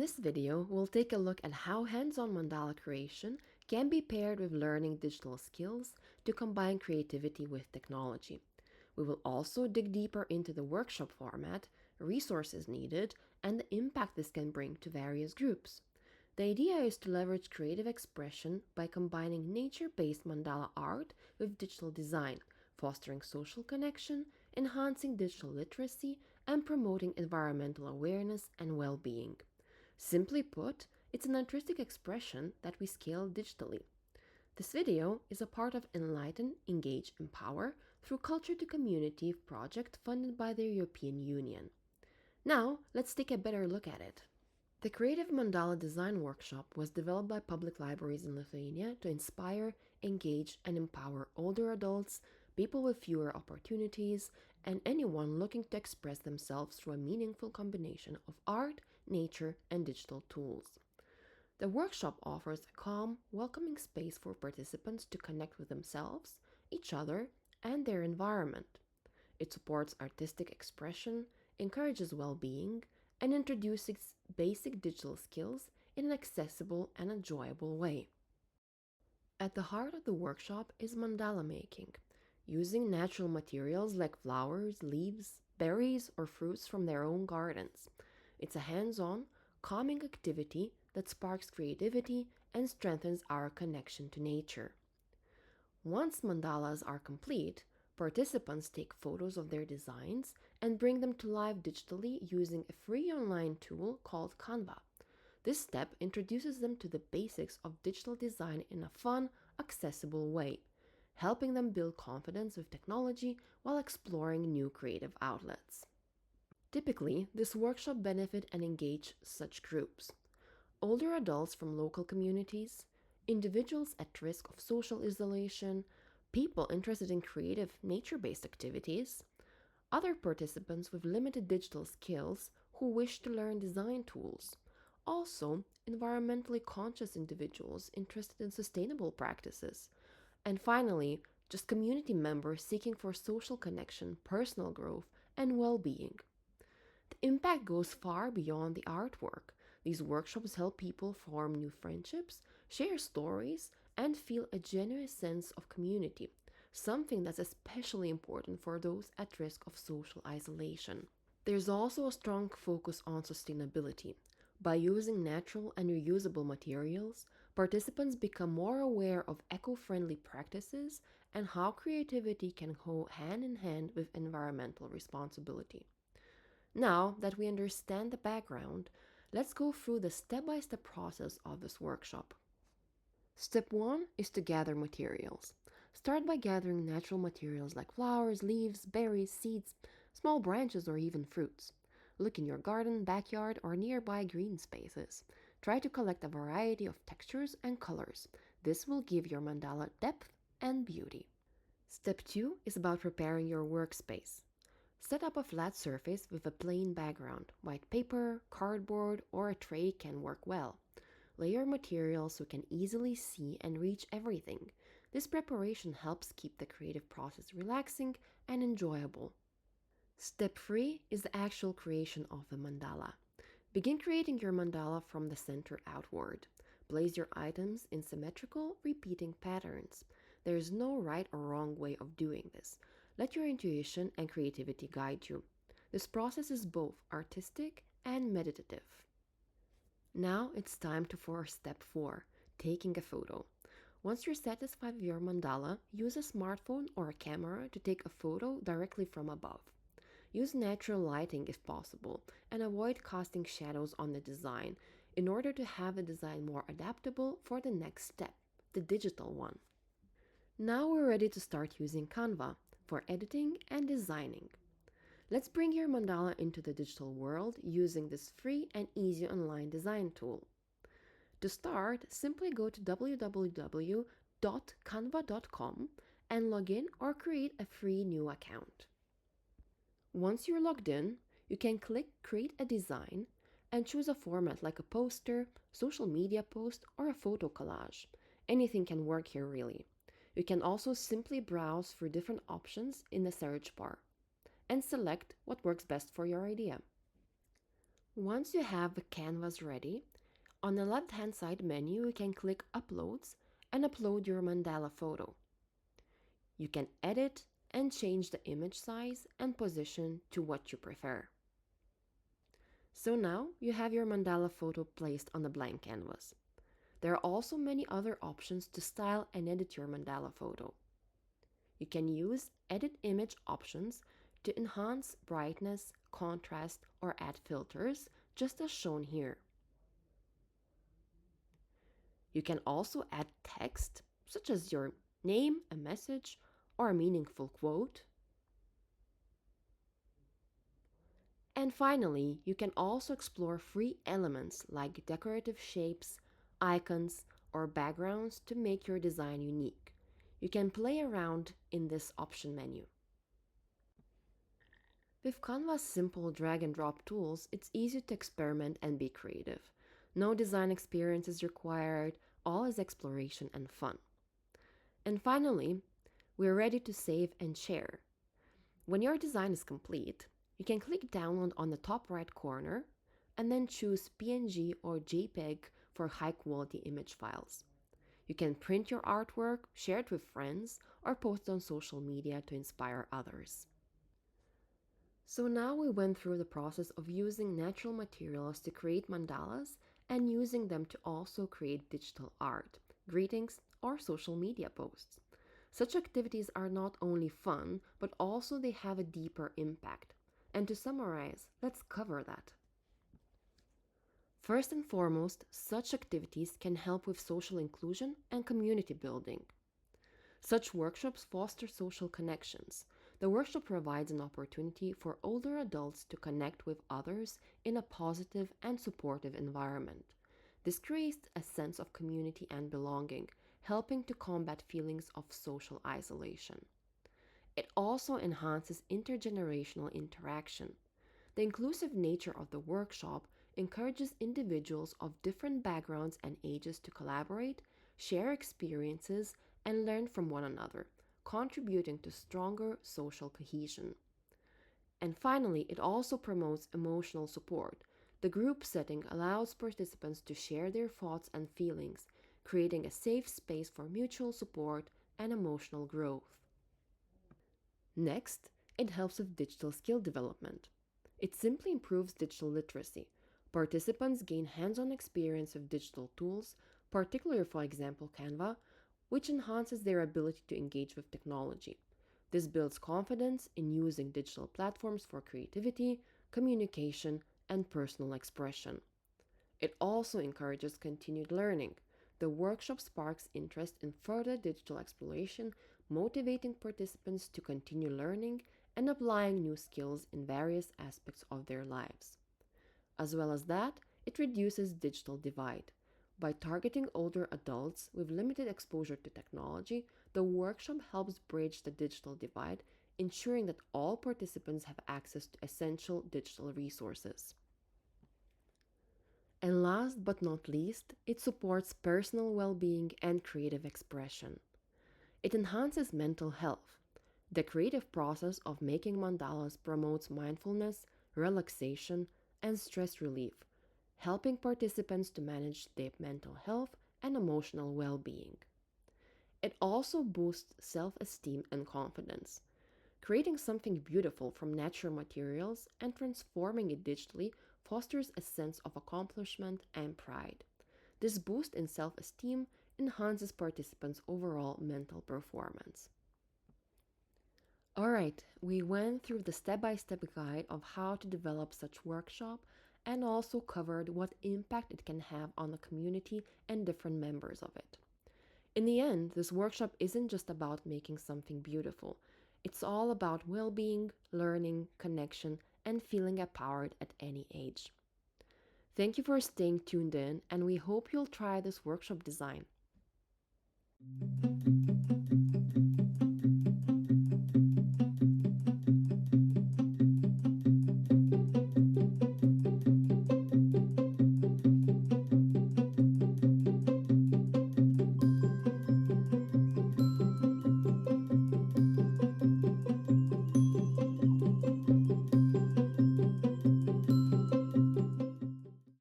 this video, we'll take a look at how hands-on mandala creation can be paired with learning digital skills to combine creativity with technology. We will also dig deeper into the workshop format, resources needed, and the impact this can bring to various groups. The idea is to leverage creative expression by combining nature-based mandala art with digital design, fostering social connection, enhancing digital literacy, and promoting environmental awareness and well-being. Simply put, it's an artistic expression that we scale digitally. This video is a part of Enlighten, Engage, Empower through Culture to Community project funded by the European Union. Now, let's take a better look at it. The Creative Mandala Design Workshop was developed by public libraries in Lithuania to inspire, engage, and empower older adults, people with fewer opportunities, and anyone looking to express themselves through a meaningful combination of art, nature, and digital tools. The workshop offers a calm, welcoming space for participants to connect with themselves, each other, and their environment. It supports artistic expression, encourages well-being, and introduces basic digital skills in an accessible and enjoyable way. At the heart of the workshop is mandala making, using natural materials like flowers, leaves, berries, or fruits from their own gardens. It's a hands-on, calming activity that sparks creativity and strengthens our connection to nature. Once mandalas are complete, participants take photos of their designs and bring them to life digitally using a free online tool called Canva. This step introduces them to the basics of digital design in a fun, accessible way, helping them build confidence with technology while exploring new creative outlets. Typically, this workshop benefits and engages such groups: older adults from local communities, individuals at risk of social isolation, people interested in creative, nature-based activities, other participants with limited digital skills who wish to learn design tools, also environmentally conscious individuals interested in sustainable practices, and finally, just community members seeking for social connection, personal growth, and well-being. The impact goes far beyond the artwork. These workshops help people form new friendships, share stories, and feel a genuine sense of community, something that's especially important for those at risk of social isolation. There's also a strong focus on sustainability. By using natural and reusable materials, participants become more aware of eco-friendly practices and how creativity can go hand in hand with environmental responsibility. Now that we understand the background, let's go through the step-by-step process of this workshop. Step 1 is to gather materials. Start by gathering natural materials like flowers, leaves, berries, seeds, small branches, or even fruits. Look in your garden, backyard, or nearby green spaces. Try to collect a variety of textures and colors. This will give your mandala depth and beauty. Step 2 is about preparing your workspace. Set up a flat surface with a plain background. White paper, cardboard, or a tray can work well. Lay your materials so you can easily see and reach everything. This preparation helps keep the creative process relaxing and enjoyable. Step 3 is the actual creation of the mandala. Begin creating your mandala from the center outward. Place your items in symmetrical, repeating patterns. There is no right or wrong way of doing this. Let your intuition and creativity guide you. This process is both artistic and meditative. Now it's time for step 4, taking a photo. Once you're satisfied with your mandala, use a smartphone or a camera to take a photo directly from above. Use natural lighting if possible, and avoid casting shadows on the design in order to have the design more adaptable for the next step, the digital one. Now we're ready to start using Canva for editing and designing. Let's bring your mandala into the digital world using this free and easy online design tool. To start, simply go to www.canva.com and log in or create a free new account. Once you're logged in, you can click Create a Design and choose a format like a poster, social media post, or a photo collage. Anything can work here really. You can also simply browse through different options in the search bar and select what works best for your idea. Once you have the canvas ready, on the left-hand side menu you can click Uploads and upload your mandala photo. You can edit and change the image size and position to what you prefer. So now you have your mandala photo placed on the blank canvas. There are also many other options to style and edit your mandala photo. You can use Edit Image options to enhance brightness, contrast, or add filters, just as shown here. You can also add text, such as your name, a message, or a meaningful quote. And finally, you can also explore free elements like decorative shapes, icons, or backgrounds to make your design unique. You can play around in this option menu. With Canva's simple drag and drop tools, it's easy to experiment and be creative. No design experience is required, all is exploration and fun. And finally, we're ready to save and share. When your design is complete, you can click download on the top right corner and then choose PNG or JPEG for high quality image files. You can print your artwork, share it with friends, or post it on social media to inspire others. So now we went through the process of using natural materials to create mandalas and using them to also create digital art, greetings, or social media posts. Such activities are not only fun, but also they have a deeper impact. And to summarize, let's cover that. First and foremost, such activities can help with social inclusion and community building. Such workshops foster social connections. The workshop provides an opportunity for older adults to connect with others in a positive and supportive environment. This creates a sense of community and belonging, helping to combat feelings of social isolation. It also enhances intergenerational interaction. The inclusive nature of the workshop encourages individuals of different backgrounds and ages to collaborate, share experiences, and learn from one another, contributing to stronger social cohesion. And finally, it also promotes emotional support. The group setting allows participants to share their thoughts and feelings, creating a safe space for mutual support and emotional growth. Next, it helps with digital skill development. It simply improves digital literacy. Participants gain hands-on experience with digital tools, particularly for example Canva, which enhances their ability to engage with technology. This builds confidence in using digital platforms for creativity, communication, and personal expression. It also encourages continued learning. The workshop sparks interest in further digital exploration, motivating participants to continue learning and applying new skills in various aspects of their lives. As well as that, it reduces digital divide. By targeting older adults with limited exposure to technology, the workshop helps bridge the digital divide, ensuring that all participants have access to essential digital resources. And last but not least, it supports personal well-being and creative expression. It enhances mental health. The creative process of making mandalas promotes mindfulness, relaxation, and stress relief, helping participants to manage their mental health and emotional well-being. It also boosts self-esteem and confidence. Creating something beautiful from natural materials and transforming it digitally fosters a sense of accomplishment and pride. This boost in self-esteem enhances participants' overall mental performance. Alright, we went through the step-by-step guide of how to develop such workshop and also covered what impact it can have on the community and different members of it. In the end, this workshop isn't just about making something beautiful. It's all about well-being, learning, connection, and feeling empowered at any age. Thank you for staying tuned in, and we hope you'll try this workshop design.